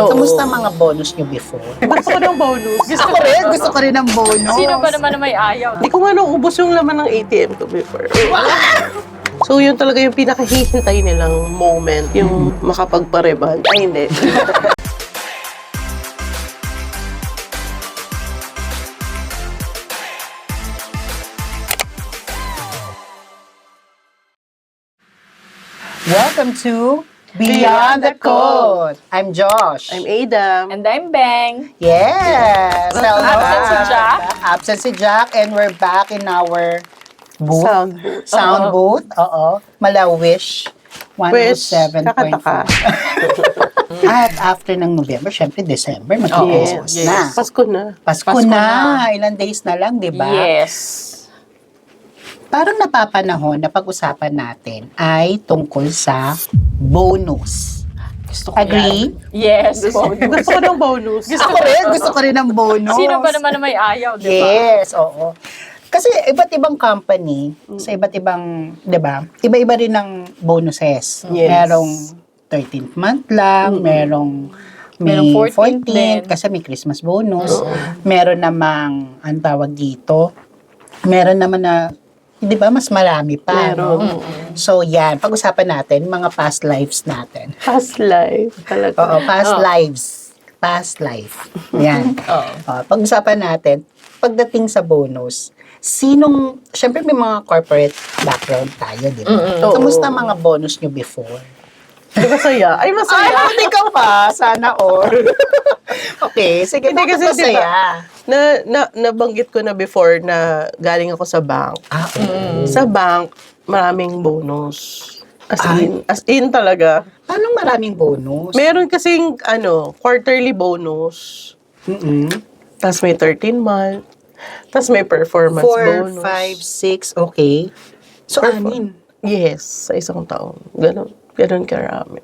Kamusta mga bonus nyo before? Gusto ko ng bonus. Gusto ko rin ng bonus. Sino ba naman na may ayaw? Hindi ko nga naubos yung laman ng ATM ko before. So yun talaga yung pinakahihintay nilang moment, yung makapagpareban. Ay, hindi. Welcome to Beyond the Code. I'm Josh. I'm Adam. And I'm Bang. Yes. Hello. Absent si Jack. Absent si Jack, and we're back in our booth. Sound booth. Sound booth. Oo. Malawish. Wish, 107.4. kakataka. At after ng November, syempre December, mag-Christmas Yes. na. Pasko na. Pasko na. Ilang days na lang, di ba? Yes. Parang napapanahon na pag-usapan natin ay tungkol sa bonus. Gusto ko Agree? yan. Yes. Gusto ko ng bonus. Gusto ko rin ng bonus. Sino ba naman na may ayaw, di ba? Yes, oo. Kasi iba't ibang company, sa iba't ibang, di ba, iba-iba rin ng bonuses. Yes. Merong 13th month lang, merong Merong 14th 14th, din. kasi may Christmas bonus. Meron namang, ang tawag dito, meron naman na, di ba, mas marami pa. Meron. No? So, yan, pag-usapan natin, mga past lives natin. Past life. Talaga. Oo, past lives. Past life. Yan. Pag-usapan natin, pagdating sa bonus, syempre may mga corporate background tayo, di ba? Oo. Kamusta mga bonus nyo before? Di masaya? Ay, masaya. Ay, hindi ka pa. Sana all. Okay, sige, Hindi bakit kasi, di masaya? ba, nabanggit ko na before na galing ako sa bank. Sa bank, maraming bonus. As in talaga. Anong maraming bonus? Meron kasing, quarterly bonus. Tapos may 13 month. Tapos may performance 4, bonus. 5, 6, okay. So, anin? Yes, sa isang taon. Ganon karami.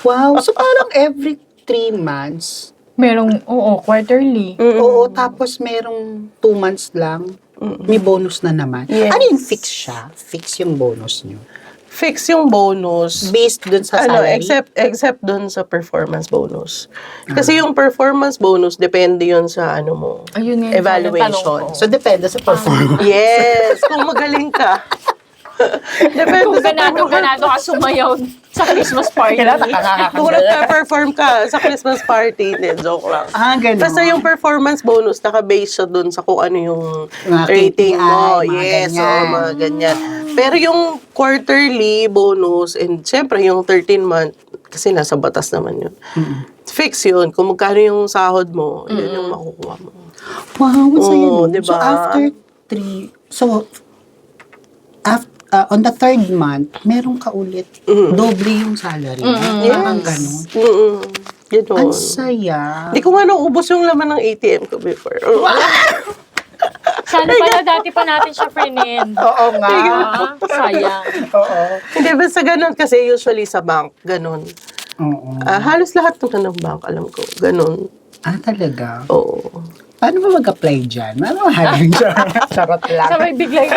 Wow, so parang every 3 months, Merong, quarterly. oo, tapos merong 2 months lang, may bonus na naman. Yes. Ano yung fix siya? Fix yung bonus nyo? Fix yung bonus. Based dun sa salary? Except dun sa performance bonus. Kasi yung performance bonus, depende yun sa mo. Ayun nga yung Evaluation. tanong ko. So, depende sa performance. Yes, kung magaling ka. Depende Kung sa ganado ka sumayaw sa Christmas party. Kung nagpa-perform ka sa Christmas party, hindi, joke lang. Ganun. Basta yung performance bonus, naka-base siya dun sa kung ano yung Mga rating KPI, mo. mga Yes, ganyan. oo, mga ganyan. Pero yung quarterly bonus, and syempre yung 13-month, kasi nasa batas naman yun. Fix yun. Kung magkano yung sahod mo, yun yung makukuha mo. Wow, masaya Oo, nun. diba? So, after 3, on the 3rd month, meron ka ulit. Doble yung salary. Parang ganun. Ganun. Ang saya. Hindi ko nga naubos yung laman ng ATM ko before. Sana pala dati pa natin siya frinin. Oo nga. Sayang. Oo. Hindi, basta ganun kasi usually sa bank, ganun. Oo. Halos lahat ng bank, alam ko, ganun. Talaga? Oo. Paano ba mag-apply dyan? Paano mahaling charot lang? Sabay biglang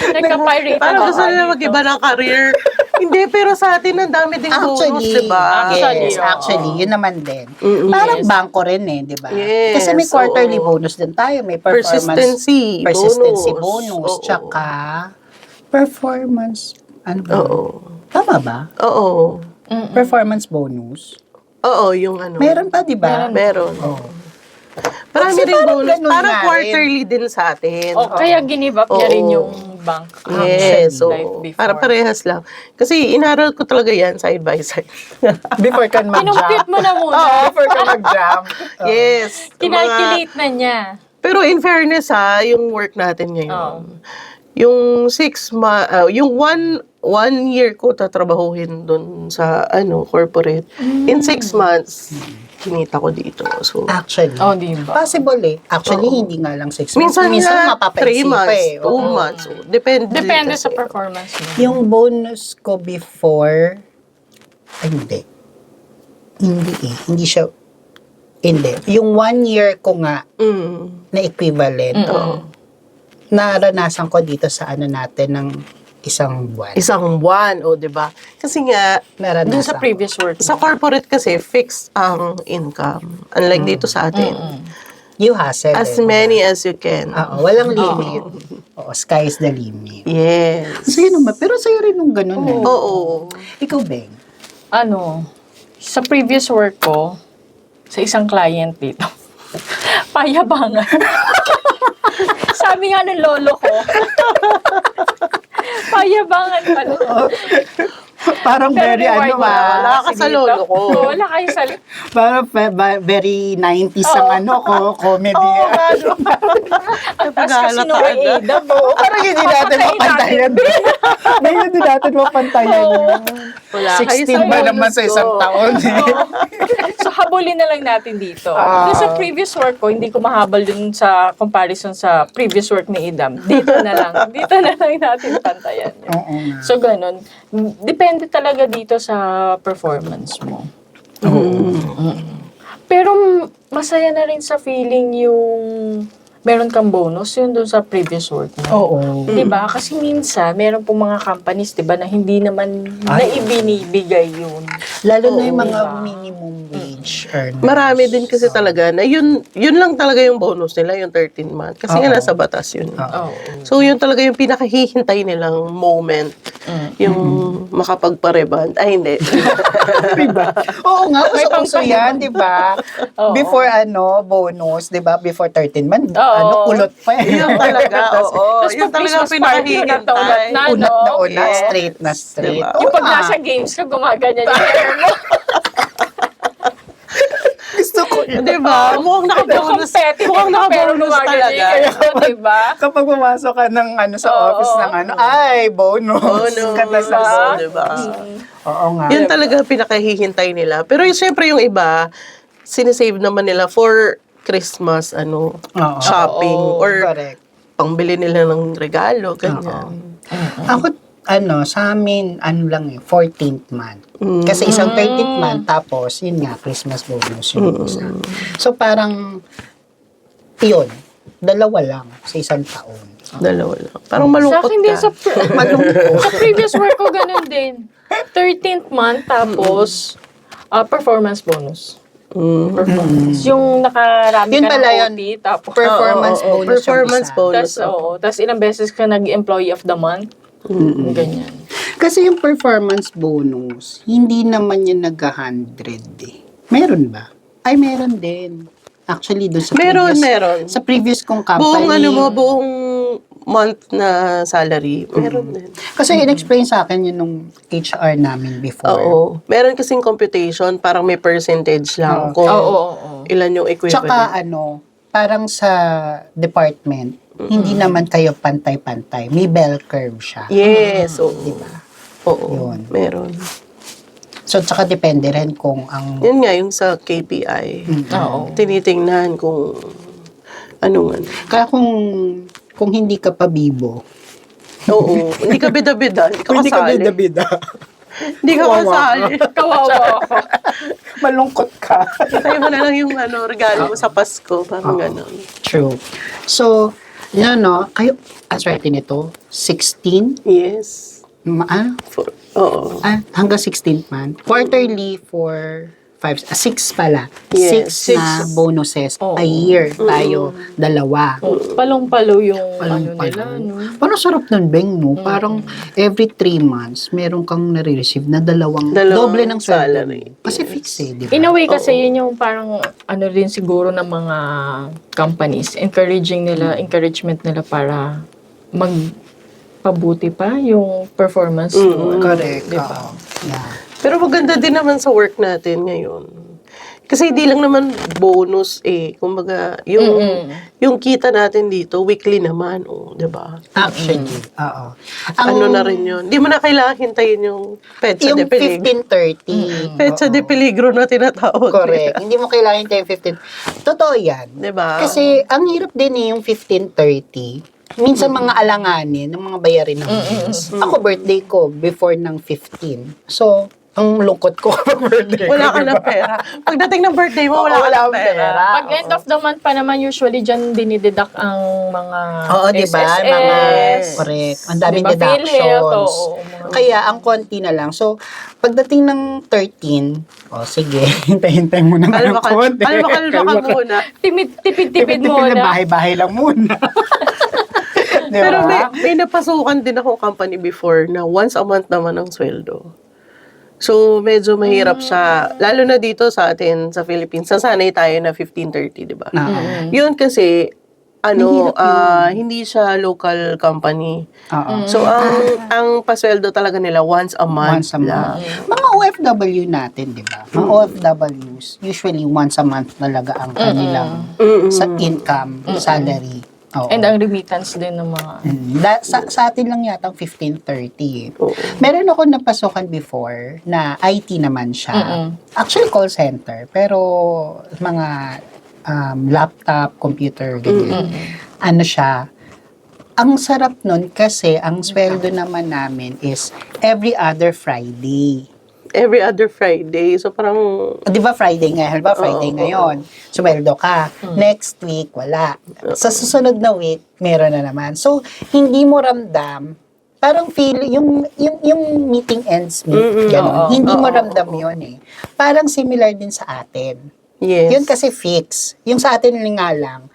nagka-pirate. Parang gusto nila mag-iba ng career. Hindi, pero sa atin, ang dami ding bonus, diba? Yes, oo. actually, yun naman din. Parang Yes. bangko rin diba? Yes, Kasi may quarterly oo. bonus din tayo. May performance. Persistency bonus. Oo. Tsaka, performance, ano ba? Oo. Tama ba? Oo. Performance bonus. Oo, yung ano. Meron pa, diba? Meron. Oo. Marami Kasi rin parang bonus. ganun Parang nga rin. quarterly din sa atin. Kaya give up niya rin Oo. yung bank. Yes, so life before. para parehas lang. Kasi inaral ko talaga yan side by side. Before ka Kinumpute mo na muna. Before ka mag-jump. Yes. Kinalculate na niya. Pero in fairness yung work natin ngayon, yung 6 yung one year ko tatrabahuhin doon sa corporate. In 6 months, kinita ko dito. So, Actually. Di ba? Possible Actually, hindi nga lang 6 months. minsan nga 3 mapapaisip months, 2 Oo. months. So, depende Depende kasi. sa performance mo. Yung bonus ko before, hindi. Hindi siya, hindi. Yung 1 year ko nga na equivalent, naranasan ko dito sa natin ng isang buwan. Isang buwan, o, di ba? Kasi nga, Naranasan Dun sa ko. previous work. sa corporate kasi, fixed ang income. Unlike dito sa atin. You hustle. As eh, many as you can. Oo, walang limit. Oo, sky is the limit. Yes. Sa'yo naman, pero sa'yo rin nung ganun eh. Oo. Ikaw, Beng. Ano, sa previous work ko, sa isang client dito, payabangan. Sabi nga ng lolo ko, payabangan pala. Parang very reward ano na. Wala ka Kasi sa dito, lolo ko. Wala kayo sa... parang very 90s ang ano ko, comedy. Oo, nga, no? Tapos kasi nung Napag-aalataan na. Ada, Parang hindi natin Papatayin mapantayan. Ngayon hindi natin mapantayan. Wala 16 ba bonus naman sa ko. isang taon eh. So, habulin na lang natin dito. Ah. Doon sa previous work ko, hindi ko mahabol dun sa comparison sa previous work ni Idam. Dito na lang. Dito na lang natin pantayan. Oo nga. So, ganun. Depende talaga dito sa performance mo. Pero masaya na rin sa feeling yung meron kang bonus yun doon sa previous work mo. Oo. Diba? Kasi minsan, meron pong mga companies, diba, na hindi naman naibinibigay yun. Lalo na yung Oo, mga diba? minimum wage earners. Marami din kasi talaga na yun lang talaga yung bonus nila, yung 13 month. Kasi nga Oo. nasa batas yun. Oo. So yun talaga yung pinakahihintay nilang moment. Yung makapagpa-reband. Ay, hindi. Diba? Oo nga, May uso yan, di ba? Oo. Before bonus, di ba? Before 13 month, Oo. kulot pa eh. Yun talaga, oo. Tapos Yun pag talaga Christmas party, nataulat na, Unat na no? una, Yes. straight na straight. Diba? Oo Yung pag nga. nasa games ka, gumaganyan yung hair mo. Gusto ko yun. Diba? Mukhang nakabonus. Competitive Mukhang ka, pero nakabonus gumaganyan talaga. yung hair mo, diba? Kapag pumasok ka ng sa Oo. office ng ay, bonus. Bonus. Ka na sa bonus. Diba? Oo nga. Yun talaga pinakahihintay nila. Pero yung, syempre yung iba, sinisave naman nila for Christmas, Oo. shopping, Oo. or Correct. pangbili nila ng regalo, ganyan. Ako, sa amin, lang 14th month. Kasi isang 13th month, tapos, yun nga, Christmas bonus yung isa. So, parang, yun, dalawa lang sa isang taon. Dalawa lang. Parang Sa malungkot akin din, ka. sa previous work ko, ganun din. 13th month, tapos, performance bonus. Performance. Yung nakarami Yun ka pala ng yun. OT, tapos, Performance Oo, oo, bonus performance yung isa. bonus. tas ilang beses ka nag-employee of the month. Ganyan. Kasi yung performance bonus, hindi naman yun nag-100 eh. Meron ba? Ay, meron din. Actually, doon sa Meron, previous, meron. Sa previous kong company. Buong month na salary, meron din. Kasi in-explain sa akin yun nung HR namin before. Oo. Meron kasing computation, parang may percentage lang kung Oo. ilan yung equivalent. Tsaka parang sa department, hindi naman kayo pantay-pantay. May bell curve siya. Yes, oo. Diba? Oo, Yun. meron. So, tsaka depende rin kung ang... Yun nga, yung sa KPI. Oo. Tinitingnan kung ano. Kaya kung hindi ka pa bibo, Oo, hindi ka bida-bida, hindi ka kasali. bida-bida, Hindi ka kasali. Kawawa ako. malungkot ka. Tayo mo na lang yung regalo mo sa Pasko, parang gano'n. True. So, kayo, swerte nito, 16, Yes. Oo. hanggang 16th month. Quarterly for 6 pala. Yes, 6 na bonuses Oo. a year. Tayo, dalawa. Palong-palo yung ano Palong-palo. nila, no? Parang sarap nun, Beng, no? Parang every 3 months, meron kang nare-receive na dalawang doble ng salary. salary. Kasi fix di ba? In a way kasi yun yung parang ano rin siguro ng mga companies, encouragement nila para magpabuti pa yung performance mo. Correct. Diba? Yeah. Pero maganda din naman sa work natin ngayon. Kasi hindi lang naman bonus Kumbaga, yung kita natin dito, weekly naman, 'di ba? Actually, oo. Ano na rin yun. Hindi mo na kailangan hintayin yung petsa Yung de peligro. 15:30. Petsa de peligro na tinatawag. Correct. Hindi mo kailangan yung 15. Totoo yan. 'Di ba? Kasi ang hirap din yung 15:30. Minsan mga alanganin ng mga bayarin ng bills. Ako birthday ko before ng 15. So, Ang lungkot ko kapag birthday Wala ka ko, na diba? pera. Pagdating ng birthday mo, wala ka Wala na akong pera. pera. Pag end of the month pa naman, usually dyan dinideduct ang mga Oo, di ba? SSS. Mga, correct. Ang daming Diba? PhilHealth, deductions. oo, mga- Kaya, ang konti na lang. So, pagdating ng 13, sige, hintay-hintay mo naman ng konti. Kalma muna. Tipid-tipid Tipid-tipid muna. na bahay-bahay lang muna. Di Pero ba? may napasukan din akong company before na once a month naman ang sweldo. So, medyo mahirap siya. Lalo na dito sa atin, sa Philippines, nasanay tayo na 15:30, di ba? Yun kasi, hindi siya local company. Oo. So, ang pasweldo talaga nila once a month Once a lang. month. Mga OFW natin, di ba? Mga OFWs, usually once a month talaga ang kanilang sa income, salary. Oo. And ang remittance din ng mga... Sa atin lang yata 15:30. Oo. Meron ako napasukan before na IT naman siya. Actually call center, pero mga laptop, computer, ganyan. Ano siya, ang sarap nun kasi ang sweldo naman namin is every other Friday. Every other Friday. So, parang... Di ba Friday ngayon? Halimbawa Friday ngayon. Sweldo ka. Next week, wala. Sa susunod na week, meron na naman. So, hindi mo ramdam, parang feel, yung meeting ends meet. Ganon. Hindi mo ramdam yun eh. Parang similar din sa atin. Yes. Yun kasi fix. Yung sa atin nga lang,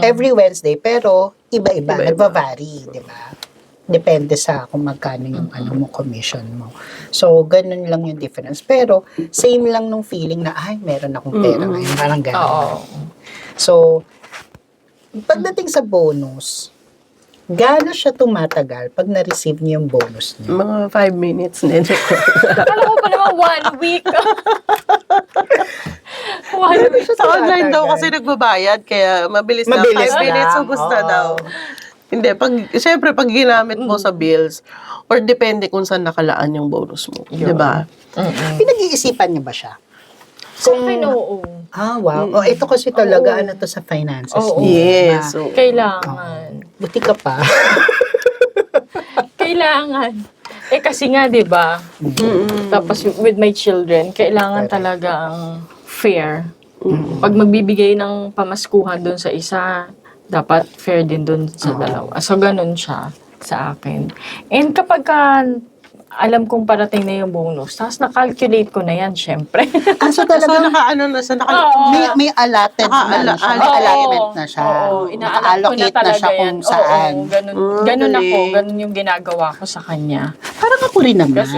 every Wednesday, pero iba-iba. Nagva-vary, di ba? Depende sa kung magkano yung mo, commission mo. So, ganun lang yung difference. Pero, same lang nung feeling na, ay, meron akong pera ngayon. Parang ganun. Oo. So, pagdating sa bonus, gaano siya tumatagal pag na-receive niyo yung bonus niyo? Mga 5 minutes. Akala ko pa naman 1 week. 1 week. Sa online daw kasi nagbabayad, kaya mabilis na. Mabilis 5 minutes, lang. ubos na Oo. daw. Hindi, syempre, pag ginamit mo sa bills, or depende kung saan nakalaan yung bonus mo. Di ba? Pinag-iisipan niyo ba siya? Sa akin, oo. Wow. Ito kasi talaga, ano to sa finances Oo. niyo. Yes. Na, So, Kailangan. buti ka pa. Kailangan. Kasi nga, di ba? Tapos with my children, kailangan talaga ang fair. Pag magbibigay ng pamaskuhan doon sa isa, dapat fair din doon sa dalawa. So, ganun siya sa akin. And kapag alam kong parating na yung bonus, tapos na-calculate ko na yan, syempre. So so talaga, Oo. may allotted na siya. May allotment na siya. Oo, inaalok ko na Naka-allocate na talaga siya kung yan. saan. Oo, ganun ako. galing. Ganun yung ginagawa ko sa kanya. Parang ako rin naman. Kasi,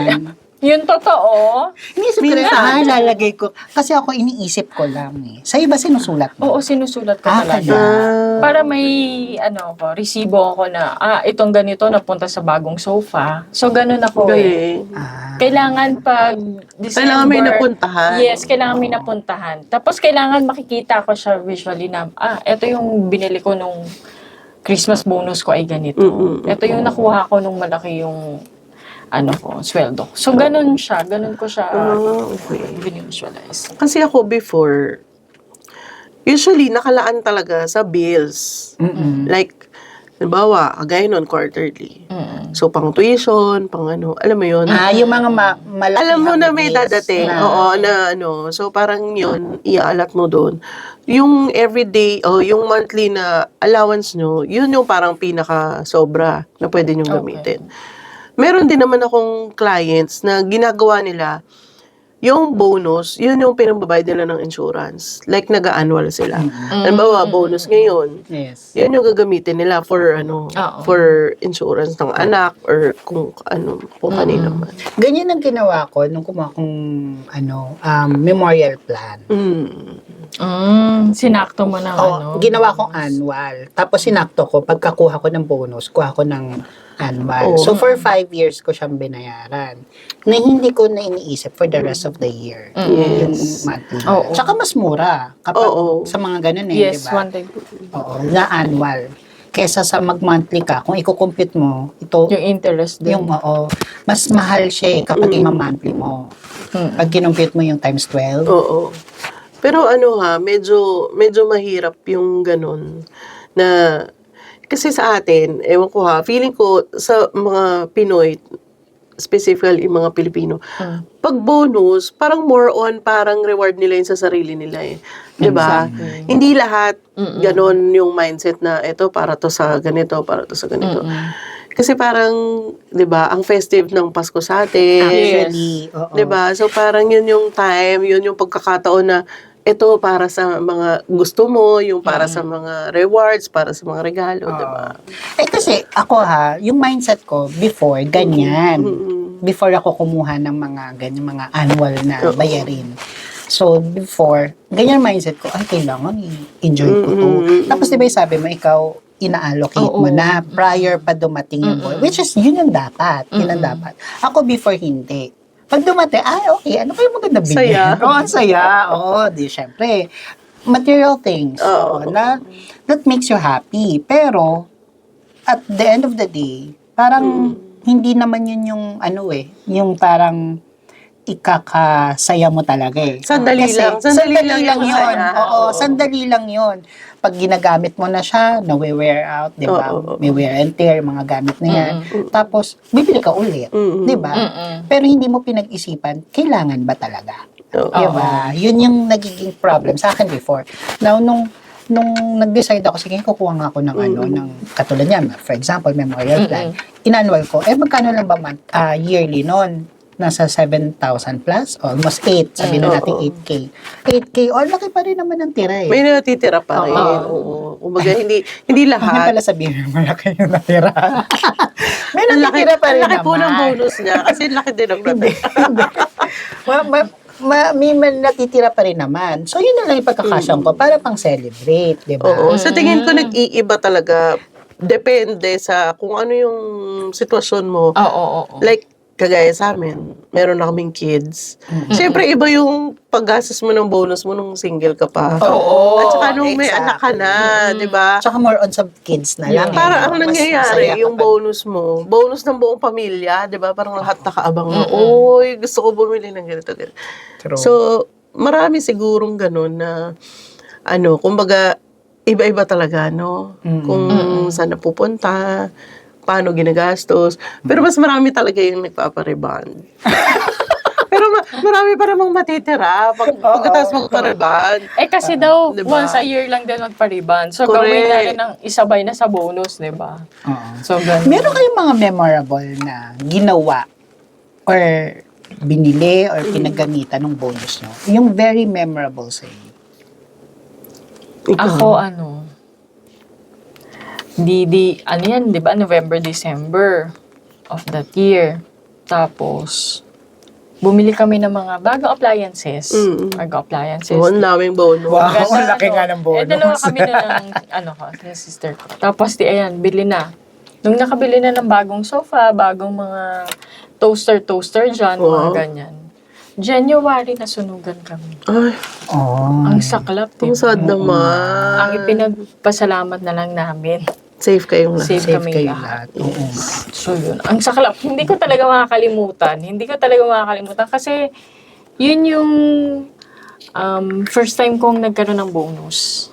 yun totoo. Iniisip ko rin, lalagay ko. Kasi ako iniisip ko lang eh. Sa iba sinusulat mo? Oo, sinusulat ko Ah, talaga. kaya. Para may, resibo ako na, itong ganito napunta sa bagong sofa. So, ganun ako. galing. Kailangan pag December. Kailangan may napuntahan. Yes, kailangan may napuntahan. Tapos, kailangan makikita ko siya visually na, ito yung binili ko nung Christmas bonus ko ay ganito. Ito yung nakuha ko nung malaki yung sweldo. So, ganun siya. Ganun ko siya Okay. visualize. Kasi ako before, usually nakalaan talaga sa bills. Like, halimbawa, kagaya nun, quarterly. So, pang tuition, pang alam mo yun. Yung mga malaki. Alam mo na may dadating. Oo, So, parang yun, iaalat mo doon. Yung everyday, yung monthly na allowance nyo, yun yung parang pinaka-sobra na pwede nyo gamitin. Meron din naman akong clients na ginagawa nila, yung bonus, yun yung pinambabayad nila ng insurance. Like, nag-annual sila. Halimbawa, bonus ngayon, Yes. yun yung gagamitin nila for for insurance ng anak or kung kanina man. Ganyan ang ginawa ko nung kumuha kong memorial plan. Sinakto mo na Ginawa kong annual. Tapos sinakto ko, pagkakuha ko ng bonus, kuha ko ng annual. So, for 5 years ko siyang binayaran. Na hindi ko na iniisip for the rest of the year. Yung monthly. Tsaka mas mura kapag sa mga ganun Yes, diba? one time. Oo, na annual. Kesa sa mag-monthly ka, kung i-compute mo, ito, Yung interest din. mas mahal siya kapag ima-monthly mo. Pag kinumpute mo yung times 12. Oo. Pero medyo mahirap yung ganun na kasi sa atin, ewan ko feeling ko sa mga Pinoy, specifically yung mga Pilipino. Pag bonus, parang more on, parang reward nila yun sa sarili nila eh. 'Di ba? Hindi lahat ganon yung mindset na ito para to sa ganito, para to sa ganito. Kasi parang, 'di ba, ang festive ng Pasko sa atin. Actually, oo. 'Di ba? So parang yun yung time, yun yung pagkakataon na ito para sa mga gusto mo, yung para sa mga rewards, para sa mga regalo, 'di ba? Eh kasi ako yung mindset ko before ganyan. Before ako kumuha ng mga ganyan mga annual na bayarin. So before, ganyan mindset ko, ay kailangan i-enjoy ko to. Tapos 'di ba sabi mo ikaw ina-allocate mo na prior pa dumating yung boy, which is yun yung dapat, yun ang dapat. Ako before hindi. Pag dumating, okay, ano kayo maganda bigyan? Saya. Ang saya. Oo, di syempre. Material things. Na, that makes you happy. Pero, at the end of the day, parang hindi naman yun yung yung parang ikakasaya mo talaga eh. Sandali Kasi lang. Sandali lang yung yun. saya. Oo, sandali lang yun. Pag ginagamit mo na siya, na-wear out, di ba? May wear and tear, mga gamit na yan. Tapos, bibili ka ulit. Di ba? Pero hindi mo pinag-isipan, kailangan ba talaga? Di ba? Yun yung nagiging problem sa akin before. Now, nung nag-decide ako, sige, kukuha nga ako ng ng katulad niyan, for example, memorial plan. In-annual ko, magkano lang ba yearly noon? Nasa 7,000 plus, almost 8, sabihin na natin 8K. 8K, laki pa rin naman ang tira eh. May natitira pa rin. Oo. Kumbaga, hindi Hindi lahat. pala sabihin, malaki yung natira. May Ang laki, natitira pa rin ang laki naman. po ng bonus niya. Kasi laki din ang natitira. May natitira pa rin naman. So, yun na lang yung pagkakasyang ko para pang celebrate, di ba? Oo. Sa tingin ko, nag-iiba talaga. Depende sa kung ano yung sitwasyon mo. Oo. Like, kagaya sa amin, meron na kaming kids. Siyempre, iba yung paggastos mo ng bonus mo nung single ka pa. Oo, At saka nung may anak ka na, di ba? Tsaka more on sa kids na lang. Para ang Mas masaya nangyayari, ka yung pa. bonus mo, bonus ng buong pamilya, di ba? Parang lahat nakaabang na, oy, gusto ko bumili ng ganito, ganito. True. So, marami sigurong ganun na, kumbaga, iba-iba talaga, no? Kung saan napupunta, paano ginagastos. Pero mas marami talaga yung nagpapareband. Pero marami pa namang matitira pagkatapos magpareband. Kasi daw, Diba? once a year lang din magpa-reband. So, Correct. gawin na rin ng isabay na sa bonus, di ba? Oo. So, ganun. Meron kayong mga memorable na ginawa or binili or pinagamitan ng bonus nyo? Yung very memorable sa inyo. Ako, ano yan, di ba? November, December of that year. Tapos, bumili kami ng mga bagong appliances. Bagong appliances. Ang daming bonus. Wow. Ganda, ang laki nga ng bonus. dalawa kami na ng sister ko. Tapos, bili na. Nung nakabili na ng bagong sofa, bagong mga toaster dyan, mga ganyan. January, nasunugan kami. Ay, Ang saklap, ang sad naman. Ang ipinagpasalamat na lang namin. Safe kayong lahat. Safe kami kayo lahat. lahat. Oo. So, yun. Ang saklap. Hindi ko talaga makakalimutan. Kasi, yun yung first time kong nagkaroon ng bonus.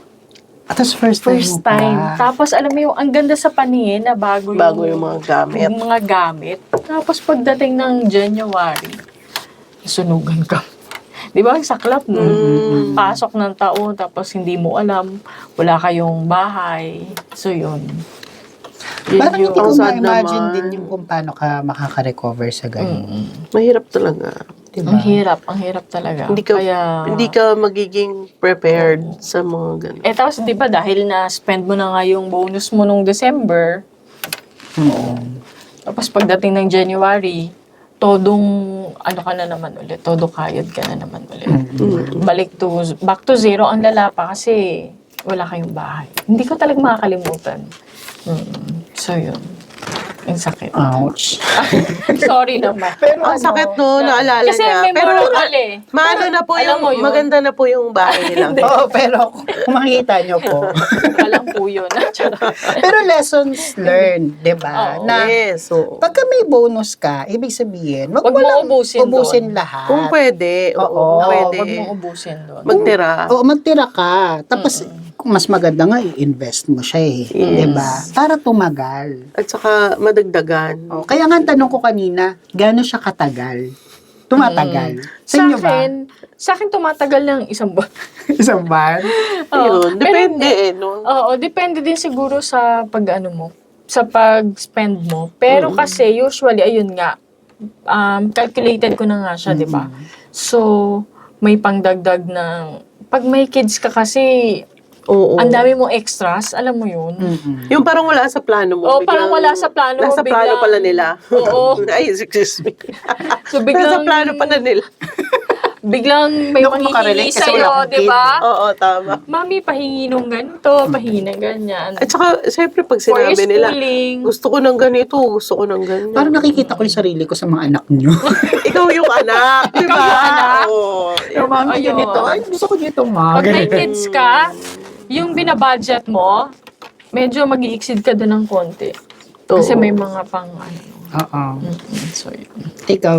At that's first time. First time. Tapos, alam mo yung, ang ganda sa paningin na bago Yung mga gamit. Yung mga gamit. Tapos, pagdating ng January, sunugan ka. Di ba? Ang saklap, no? Pasok ng taon, tapos hindi mo alam, wala kayong bahay. So, yun. Parang hindi ko Ang sad ma-imagine naman. din yung kung paano ka makaka-recover sa ganun. Mahirap talaga. Diba? Ang hirap talaga. Hindi ka, Kaya, hindi ka magiging prepared sa mga ganun. tapos, di ba, dahil na-spend mo na nga yung bonus mo nung December, tapos pagdating ng January, ka na naman ulit, todo kayod ka na naman ulit. Back to zero ang lala pa kasi wala kayong bahay. Hindi ko talaga makakalimutan. So, yun. Ang sakit. Ouch. Sorry naman. Pero Ang sakit no, naalala Kasi niya. Pero memorable eh. maano na po Alam mo yung, yun? maganda na po yung bahay nila. Oo, pero kung makikita nyo po. Walang po yun. Pero lessons learned, di ba? Oo. Na Yes, so, pagka may bonus ka, ibig sabihin, wag Wag mo mo lang ubusin ubusin doon. lahat. kung pwede, Oo. oo, pwede. Huwag mong ubusin doon. Magtira. Oo, magtira ka. Tapos, kung mas maganda nga, i-invest mo siya eh. Diba? Para tumagal. At saka madagdagan. Oh, kaya nga ang tanong ko kanina, gaano siya katagal? Tumatagal. Sa inyo ba? Sa akin tumatagal ng isang buwan. Isang buwan? Ayun, Pero depende hindi. no? Oo, depende din siguro sa pag-ano mo, sa pag-spend mo. Pero kasi usually, ayun nga, calculated ko na nga siya, di ba? So, may pangdagdag ng, pag may kids ka kasi, Oo. ang dami mong extras, alam mo yun. Yung parang wala sa plano mo. Oo, parang wala sa plano mo, Nasa plano biglang- pala nila. Oo. Ay, excuse me. So, Nasa biglang, plano pala nila. biglang may Hindi ako makarelate manghihingi kasi wala sa'yo, akong di ba? Oo, tama. Mami, pahingi nung ganito, pahingi ng ganyan. At saka, siyempre, pag For sinabi nila, schooling. gusto ko ng ganito, gusto ko ng ganyan. Parang nakikita ko yung sarili ko sa mga anak niyo. Ikaw yung anak, di Ikaw ba? yung anak. Oo. Yung mami Ayun. ganito, ay gusto ko dito ma. Pag may kids ka, yung binabudget mo, medyo mag-i-exceed ka doon ng konti. Kasi Oo. may mga pang ano. Oo. So, yun. Ikaw,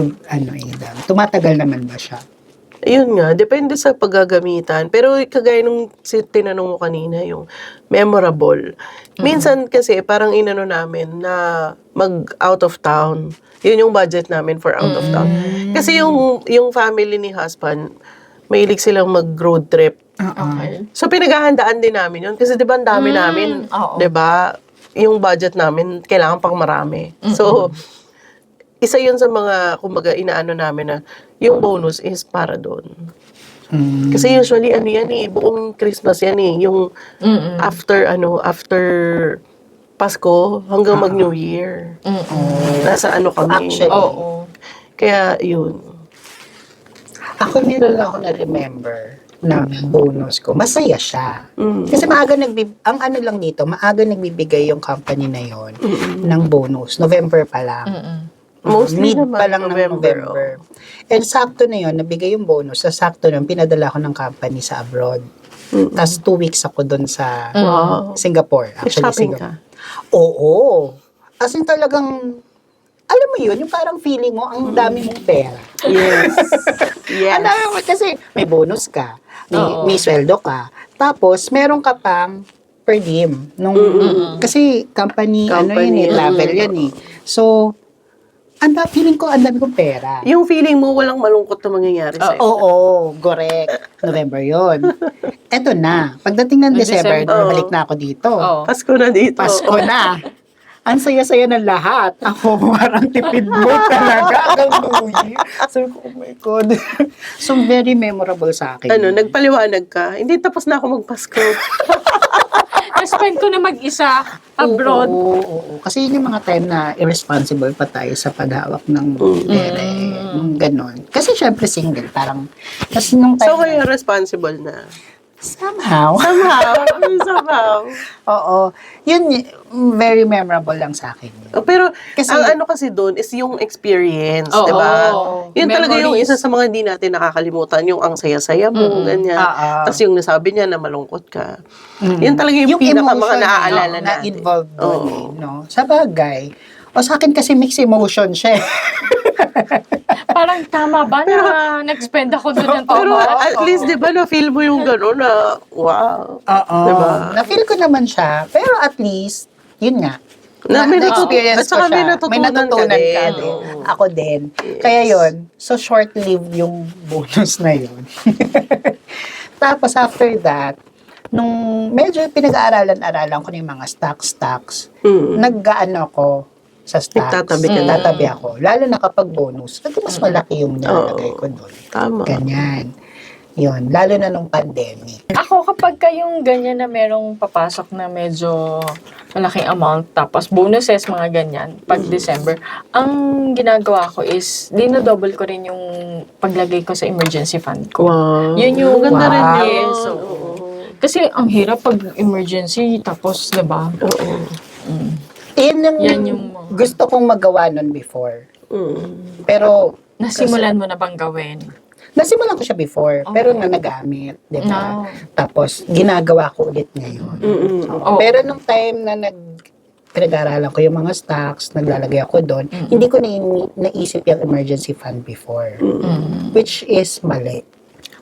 Ida, tumatagal naman ba siya? Ayun nga, depende sa paggagamitan. Pero kagaya nung tinanong mo kanina, yung memorable. Minsan kasi parang inano namin na mag out of town. Yun yung budget namin for out of town. Kasi yung family ni husband, mahilig silang mag-road trip. Okay. So pinaghahandaan din namin yun. Kasi di ba ang dami namin, oo. di ba? Yung budget namin, kailangan pang marami. So, isa yun sa mga, kumbaga, inaano namin na yung bonus is para doon. Kasi usually, ano yan eh, buong Christmas yan eh, yung after Pasko hanggang mag-New Year. Nasa ano kami. Actually, Oo. Kaya, yun. Ako meron ako na-remember na bonus ko. Masaya siya. Kasi maaga ang ano lang dito, maaga nagbibigay yung company na yon ng bonus. November pa lang. Mostly Mid naman pa lang ng November. And sakto na yon, nabigay yung bonus. Sa sakto na, pinadala ko ng company sa abroad. Tapos 2 weeks ako doon sa Wow. Singapore. Actually, Shopping ka? Oo. As in talagang, alam mo yun, yung parang feeling mo, ang dami mong pera. Yes. Yes. Ang dami mo, kasi may bonus ka, may sweldo ka, tapos meron ka pang per diem. Kasi company, ano yun eh, travel yan eh. So, feeling ko, ang dami kong pera. Yung feeling mo, walang malungkot na mangyayari sa'yo. Oo, correct. November yon. Eto na. Pagdating ng December, December. balik na ako dito. Oo. Pasko na dito. Pasko na. Ang saya-saya ng lahat. Ako, parang tipid mo talaga. Hanggang New Year. Sabi ko, oh my God. So, very memorable sa akin. Ano, nagpaliwanag ka, hindi tapos na ako magpasko. Na-spend ko na mag-isa abroad. Oo. Kasi yun yung mga time na irresponsible pa tayo sa paghawak ng pera. Ganon. Kasi syempre single. Parang, kasi nung time So, kayo responsible na. somehow. Somehow. Oo. Yun, very memorable lang sa akin. Pero, Kasi- ang ano kasi doon is yung experience, Oo. di ba? Oo. Yun talaga yung Memories. isa sa mga hindi natin nakakalimutan, yung ang saya-saya mo, ganyan. Oo. Tapos yung nasabi niya na malungkot ka. Yun talaga yung, pinaka mga emotion naaalala na natin. involved doon Oo. eh, no? Sa bagay. O sa akin kasi mixed emotion siya. Parang tama ba na nag-spend ako doon ng Pero tama? at least, di ba, na-feel mo yung gano'n na, wow. Oo. Diba? Na-feel ko naman siya. Pero at least, yun nga. Na may Na-experience at saka ko siya. may natutunan ka din. din. Ako din. Kaya yun, so short-lived yung bonus na yun. Tapos after that, nung medyo pinag-aaralan-aralan ko ng mga stocks, nag-gaano ako sa stocks. Nagtatabi ka. ako. Lalo na kapag bonus. Kasi mas malaki yung nilalagay ko doon. Tama. Ganyan. Yun. Lalo na nung pandemic. Ako kapag kayong ganyan na merong papasok na medyo malaking amount, tapos bonuses, mga ganyan, pag December, ang ginagawa ko is, dinodouble ko rin yung paglagay ko sa emergency fund ko. Wow. Yun yung Maganda rin Wow. yun. Yes, oo. Kasi ang hirap pag emergency, tapos, diba? Oo. Yan yung gusto kong magawa nun before. Mm. Pero, nasimulan mo na bang gawin? nasimulan ko siya before, pero na nagamit, di ba? No. Tapos, ginagawa ko ulit ngayon. Oo. Pero nung time na pinag-aaralan ko yung mga stocks, naglalagay ako doon, hindi ko naisip yung emergency fund before. Which is mali.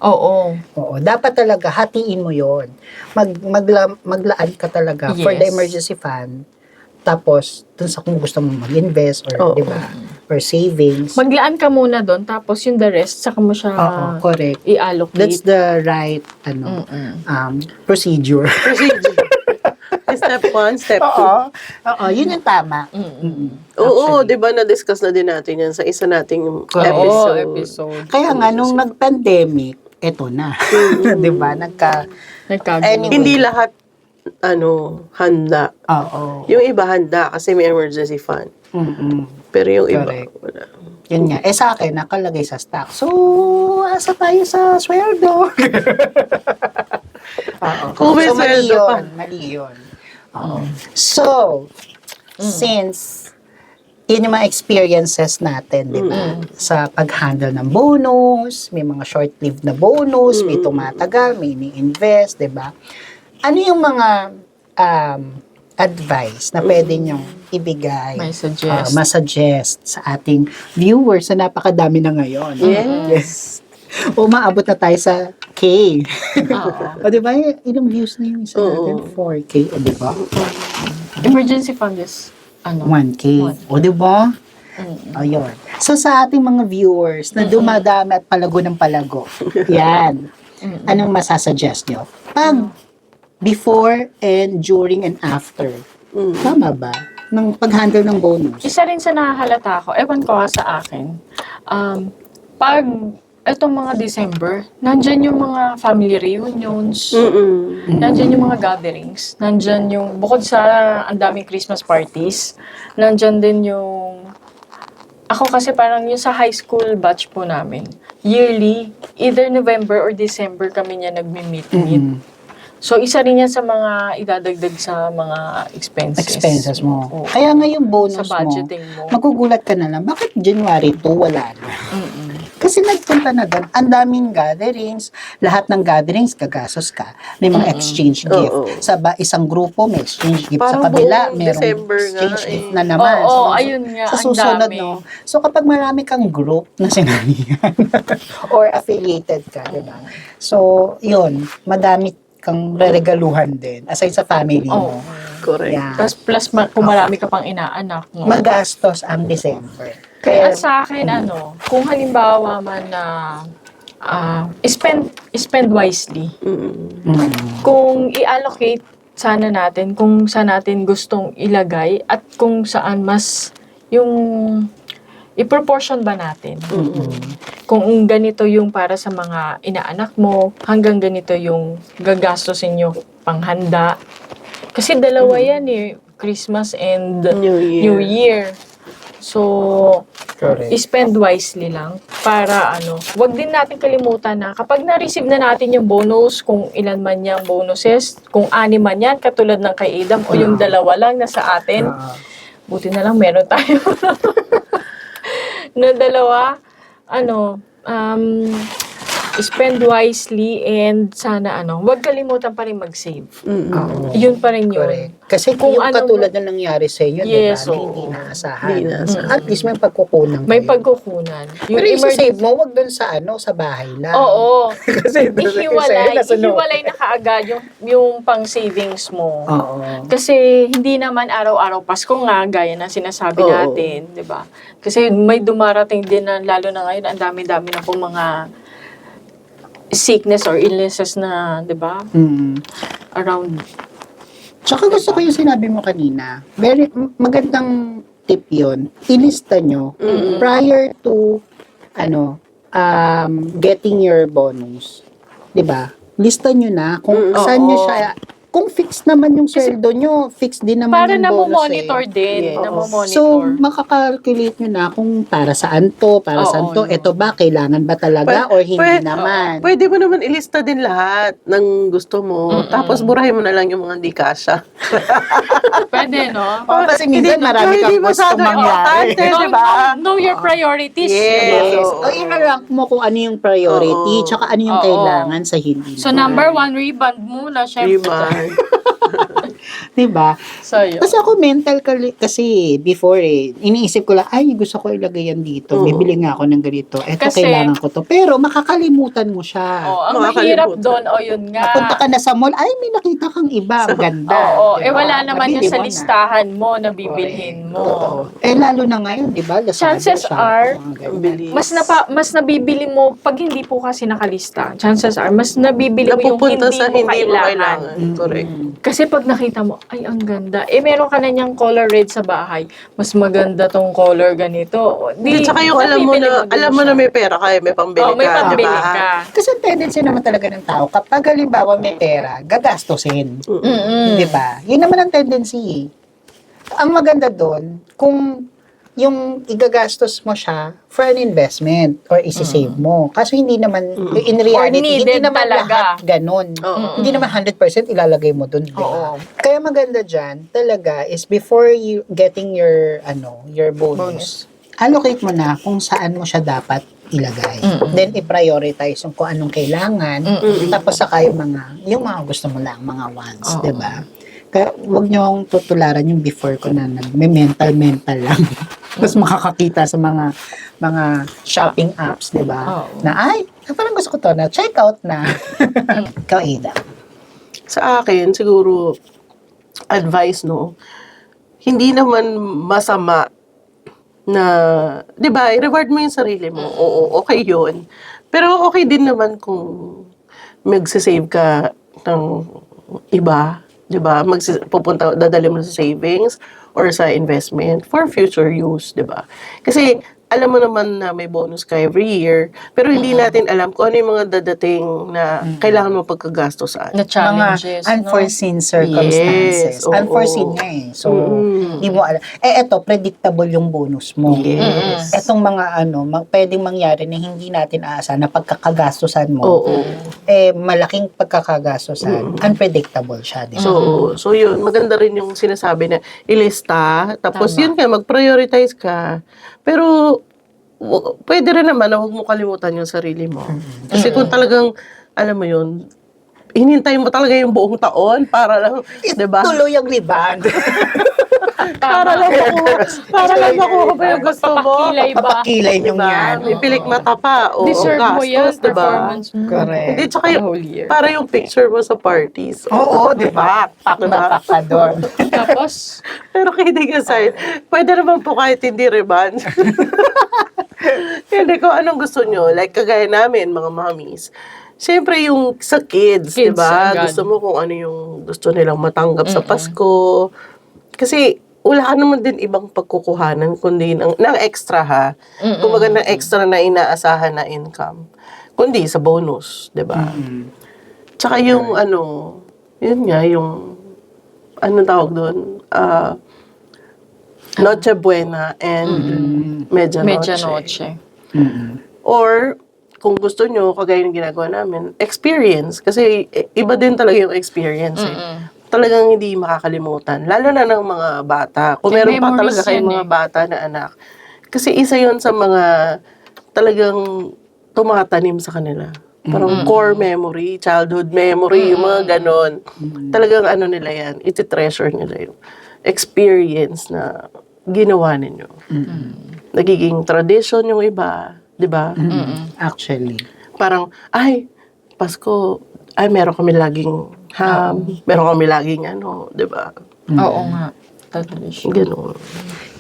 Oo. Oo, dapat talaga hatiin mo 'yon. Maglaan ka talaga for the Yes. emergency fund. Tapos dun sa kung gusto mo mag-invest or Oo. 'di ba? Or savings. Maglaan ka muna doon, tapos yung the rest, saka mo siya Oo, correct. i-allocate. That's the right procedure. Procedure. Step 1, step 2. Oo, yun yung tama. Oo, di ba na-discuss na din natin yan sa isa nating Correct. Oo, episode. episode. Kaya nga, nung nag-pandemic, eto na. Di ba? Nagkaganon. Anyway. Hindi lahat, handa. Oo. Yung iba handa kasi may emergency fund. Pero yung iba, Correct. wala. Yun nga. Sa akin, nakalagay sa stock. So, asa tayo sa sweldo? Oo. Kung may So, mali sweldo pa. yun. Mali yun. Oo. So, since yun yung mga experiences natin, di ba? Sa pag-handle ng bonus, may mga short-lived na bonus, may tumatagal, may ini-invest, di ba? Ano yung mga advice na pwede nyong ibigay, May suggest. masuggest sa ating viewers na napakadami na ngayon? Yes. Umaabot na tayo sa K. Oo. O, di ba? Ilang views na yung isa natin? 4K, o, di ba? Emergency fund is, 1K. O, di ba? Ayun. So, sa ating mga viewers na dumadami at palago ng palago, yan. Anong masasuggest nyo? Pag before and during and after. Tama ba? Ng pag-handle ng bonus. isa rin sa nahahalata ko, ewan ko sa akin, pag itong mga December, nandyan yung mga family reunions, nandyan yung mga gatherings, nandyan yung, bukod sa ang daming Christmas parties, nandyan din yung, ako kasi parang yung sa high school batch po namin, yearly, either November or December kami niya nagmi-meet-meet. So, isa rin yan sa mga idadagdag sa mga Expenses mo. Oo. Kaya nga yung bonus Sa budgeting mo. magugulat ka na lang, bakit January 2 wala na? Kasi nagpunta na doon, ang daming gatherings, lahat ng gatherings, gagastos ka. May mga exchange gift. Oo. Sa isang grupo, may exchange gift. Parang sa kabila, buong merong December nga exchange eh. gift na naman. Oo, ayun nga, Sa ang susunod, dami. no? So, kapag marami kang group na sinanihan or affiliated ka, di ba? So, yun, madami kang reregaluhan din, aside sa family mo. Oo. Correct. Yeah. Plus, kung marami ka pang inaanak. No? Magastos ang December. Kaya sa akin, kung halimbawa man na spend wisely. Kung i-allocate sana natin, kung saan natin gustong ilagay, at kung saan mas yung i-proportion ba natin. Kung ganito yung para sa mga inaanak mo, hanggang ganito yung gagastosin nyo panghanda. Kasi dalawa yan eh, Christmas and New Year. So, Correct. spend wisely lang para wag din natin kalimutan na kapag na-receive na natin yung bonus, kung ilan man yung bonuses, kung 6 man yan, katulad ng kay Adam, o yung 2 lang na sa atin, buti na lang meron tayo na 2, spend wisely and sana wag kalimutan pa rin mag-save. Yun pa rin yun. Correct. Kasi Kung yung katulad na nangyari sa inyo, Yes, diba? Na oo. hindi naasahan. Hindi naasahan. At least may pagkukunan May kayo. pagkukunan. Pero yung save mo, wag dun sa sa bahay lang. Oo. Kasi Ihiwalay na kaagad yung pang savings mo. Oo. Kasi hindi naman araw-araw Pasko nga, gaya na sinasabi Oo. natin, di ba? Kasi may dumarating din na, lalo na ngayon, ang dami-dami na pong mga sickness or illnesses na, di ba? Around. Tsaka gusto ko yung sinabi mo kanina. Very magandang tip yun. Ilista nyo prior to getting your bonus. 'Di ba? Lista nyo na kung saan nyo siya. Kung fixed naman yung sweldo nyo, fixed din naman Para yung bonus namomonitor din. Yes. Namomonitor. So, makakalculate nyo na kung para saan to, Ito ba, kailangan ba talaga or hindi naman. Pwede mo naman ilista din lahat ng gusto mo. Tapos burahin mo na lang yung mga di kasha. Pwede, no? Kasi minsan marami kang gusto mangyari. Di ba? Know your priorities. Yes. diba? O i-rank mo kung ano yung priority, tsaka ano yung Oo. kailangan sa hindi. So, number 1, reband muna, syempre. Rebound. Diba? So, yun. Kasi ako mental kasi before iniisip ko lang, ay gusto ko ilagay yan dito. Bibili nga ako ng ganito. Eto, Kasi- kailangan ko to. Pero makakalimutan mo siya. Ang Makakalimutan. mahirap doon, yun nga. Napunta ka na sa mall, ay may nakita kang iba. Ang ganda. Oo, Diba? wala naman Nabili yun sa mo na. listahan mo na bibilhin mo. Lalo na ngayon, di ba? Lazada, Chances Shopee, are, mga ganyan. Mas nabibili mo pag hindi po kasi nakalista. Chances are mas nabibili mo yung Napupunta hindi sa mo hindi mo kailangan. kailangan. Correct. Kasi pag nakita mo, ay ang ganda. Meron ka na niyang color red sa bahay. Mas maganda tong color ganito. At saka yung alam mo na may pera ka, may pambili may ka, pambili di ba? ka. Kasi ang tendency naman talaga ng tao, kapag halimbawa may pera, gagastusin. Di ba? Yun naman ang tendency. Ang maganda doon, kung yung igagastos mo siya for an investment or isi-save mo. Kasi hindi naman, in reality, hindi needed naman talaga. lahat ganun. Hindi naman 100% ilalagay mo doon. Oo. Kaya maganda dyan, talaga, is before you getting your bonus, allocate mo na kung saan mo siya dapat ilagay. Then, i-prioritize yung kung anong kailangan. Tapos saka yung mga gusto mo lang, mga wants, di ba? Kaya huwag niyo akong tutularan yung before ko na nag-mental lang. Tapos makakakita sa mga shopping apps, di ba? Na, ay, parang gusto ko to na, check out na. Ikaw, Ida. Sa akin, siguro, advice, no? Hindi naman masama na, di ba, i-reward mo yung sarili mo. Oo, okay yun. Pero okay din naman kung magsisave ka ng iba, di ba? Dadali mo sa savings or sa investment for future use, di ba? Kasi, alam mo naman na may bonus ka every year, pero hindi natin alam kung ano yung mga dadating na kailangan mo pagkagastosan. Na challenges, Mga unforeseen circumstances. Yes, oo. Unforeseen nga eh. So, hindi mo alam. Eto, predictable yung bonus mo. Yes. Etong mga pwedeng mangyari na hindi natin aasa na pagkakagastosan mo, Oo. malaking pagkakagastosan, unpredictable siya. Di ba? So yun, maganda rin yung sinasabi na ilista, tapos Tama. yun ka, mag-prioritize ka. Pero, pwede rin naman na huwag mo kalimutan yung sarili mo. Kasi kung talagang, alam mo yun, hinintay mo talaga yung buong taon para lang, di ba? Tuloy ang rebound. Para lang makuha pa yung gusto mo. Papakilay ba? Papakilay yung Diba? yan. May pilik mata pa. O Deserve mo yan, gastos, diba? performance mo. Correct. Hindi, tsaka The yung, whole year. para yung picture mo sa parties. Oo, di ba? Pak na pak ka doon. Tapos, Pero kidding aside, pwede naman po kahit hindi rebound. Hindi ko anong gusto nyo. Like, kagaya namin, mga mommies. Siyempre, yung sa kids, di Kids, ba? agad. Gusto mo kung ano yung gusto nilang matanggap sa Pasko. Kasi, wala ka naman din ibang pagkukuhanan, kundi ng extra ha. Kumbaga ng extra na inaasahan na income. Kundi sa bonus, di ba? Tsaka yung yun nga, yung, anong tawag doon? Noche Buena and Medianoche. Or, kung gusto nyo, kagaya ng ginagawa namin, experience. Kasi iba din talaga yung experience eh. Talagang hindi makakalimutan. Lalo na ng mga bata. Kung May meron pa memories talaga kayong yan mga eh. bata na anak. Kasi isa yon sa mga talagang tumatanim sa kanila. Parang core memory, childhood memory, yung mga ganon. Talagang nila yan, iti-treasure nila yung experience na ginawa ninyo. Nagiging tradition yung iba, di ba? Actually. Parang, ay, Pasko, ay, meron kami laging ham, meron kami laging di ba? Oo nga. Totally sure. Ganun.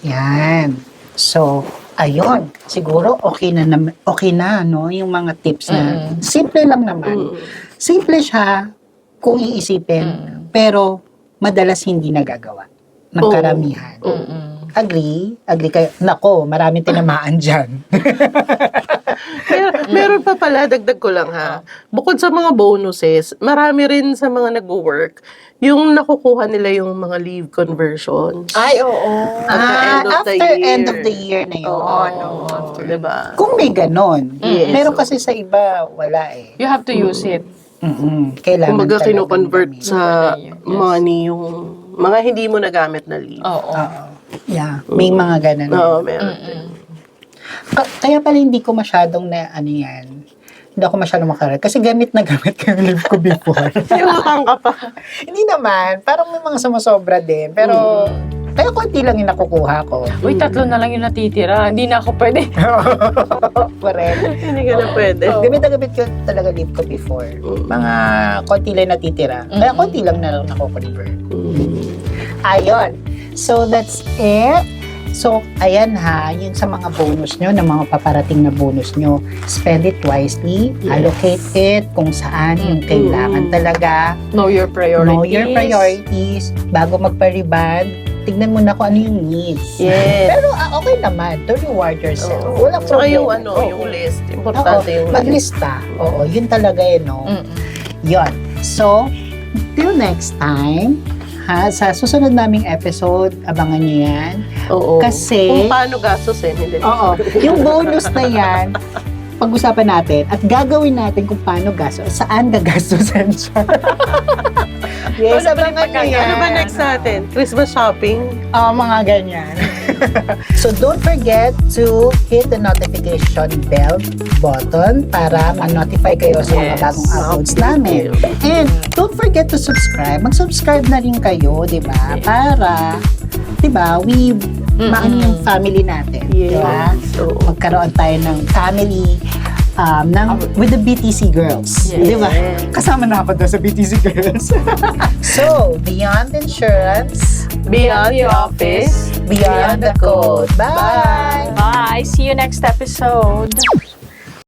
Yan. So, ayun. Siguro okay na no yung mga tips na simple lang naman. Simple siya kung iisipin, pero madalas hindi nagagawa ng karamihan. Agree kayo. Nako, maraming tinamaan dyan. Meron pa pala, dagdag ko lang ha. Bukod sa mga bonuses, marami rin sa mga nag-work, yung nakukuha nila yung mga leave conversions. Ay, oo. After end of the year na yun. Oo, diba? Kung may ganon. Yes. Meron kasi sa iba, wala eh. You have to use it. Kailangan Kumbaga talagang kino-convert gamitin. sa Yes. money yung mga hindi mo nagamit na leave. Oo. Yeah, may mga ganon. Oo, meron din. Kaya pala hindi ko masyadong na yan, hindi ako masyadong makarel. Kasi gamit na gamit ko yung leave ko before. Yung utang ka pa. Hindi naman. Parang may mga sumusobra din. Pero, kaya konti lang yung nakukuha ko. Uy, 3 na lang yung natitira. Hindi na ako pwede. Correct. Hindi ka na pwede. Gamit na gamit ko talaga leave ko before. Mga konti lang natitira. Kaya konti lang na lang nakukonvert. Ayun. So, that's it. So, ayan ha, yun sa mga bonus nyo, na mga paparating na bonus nyo. Spend it wisely, allocate it kung saan yung kailangan talaga. Know your priorities. Know your priorities. Bago magpa-reband, tignan mo na kung ano yung needs. Yes. Pero okay naman, to reward yourself. Walang Saka problem. yung Oo. yung list. Importante yung list. Maglista. Oo, yun talaga yun, no? Yun. So, till next time, sa susunod naming episode, abangan nyo yan. Oo. Kasi- Kung paano gastusin, hindi. Oo. Yung bonus na yan, pag-usapan natin at gagawin natin kung paano saan gagastusin siya. Yes, abangan nyo yan. Ano ba next natin? Christmas shopping? Mga ganyan. So, don't forget to hit the notification bell button para ma-notify kayo sa mga Yes. bagong uploads namin. And don't forget to subscribe. Mag-subscribe na rin kayo, di ba? Para, di ba, we maano yung family natin. Di ba? So, Magkaroon tayo ng family with the BTC girls. Yes. Di ba? Kasama na ako doon sa BTC girls. So, beyond insurance, beyond the office, beyond the code. Bye! Bye. See you next episode.